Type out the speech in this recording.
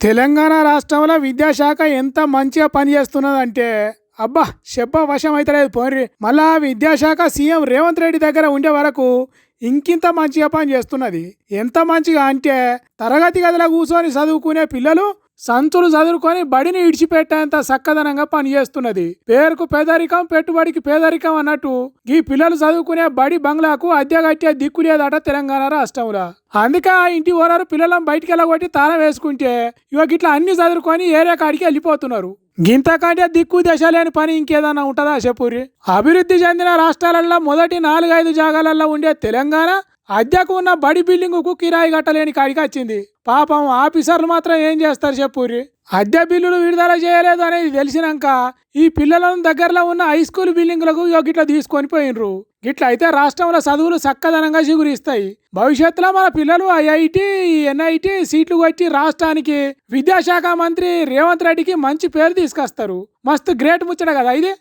తెలంగాణ రాష్ట్రంలో విద్యాశాఖ ఎంత మంచిగా పనిచేస్తున్నదంటే అబ్బా చెప్ప వశం అవుతలేదు పోర్రి. మళ్ళా విద్యాశాఖ సీఎం రేవంత్ రెడ్డి దగ్గర ఉండే వరకు ఇంకింత మంచిగా పని చేస్తున్నది. ఎంత మంచిగా అంటే తరగతి గదిలో కూర్చొని చదువుకునే పిల్లలు సంచులు చదువుకొని బడిని ఇడిచిపెట్టేంత చక్కదనంగా పనిచేస్తున్నది. పేరుకు పేదరికం పెట్టుబడికి పేదరికం అన్నట్టు ఈ పిల్లలు చదువుకునే బడి బంగ్లాకు అద్దె కట్టే దిక్కు లేదట తెలంగాణ రాష్ట్రంలో. అందుకే ఆ ఇంటి ఓనరు పిల్లలను బయటికి వెళ్ళగొట్టి తాళం వేసుకుంటే ఇట్లా అన్ని చదువుకొని ఏరియా కాడికి వెళ్ళిపోతున్నారు. గింతకంటే దిక్కు దశ లేని పని ఇంకేదన్నా ఉంటుందా చెప్పుర్రి. అభివృద్ధి చెందిన రాష్ట్రాలలో మొదటి 4-5 జాగాలలో ఉండే తెలంగాణ అద్దెకు ఉన్న బడి బిల్డింగుకు కిరాయి కట్టలేని కాడికి వచ్చింది. పాపం ఆఫీసర్లు మాత్రం ఏం చేస్తారు చెప్పుర్రి. అద్దె బిల్లులు విడుదల చేయలేదు అనేది తెలిసినాక ఈ పిల్లలను దగ్గరలో ఉన్న హై స్కూల్ బిల్డింగులకు గిట్లా తీసుకొని పోయినరు. గిట్ల అయితే రాష్ట్రంలో చదువులు చక్కదనంగా చిగురిస్తాయి. భవిష్యత్తులో మన పిల్లలు ఐఐటి ఎన్ఐటి సీట్లు కొట్టి రాష్ట్రానికి విద్యాశాఖ మంత్రి రేవంత్ రెడ్డికి మంచి పేరు తీసుకొస్తారు. మస్తు గ్రేట్ ముచ్చట కదా ఇది.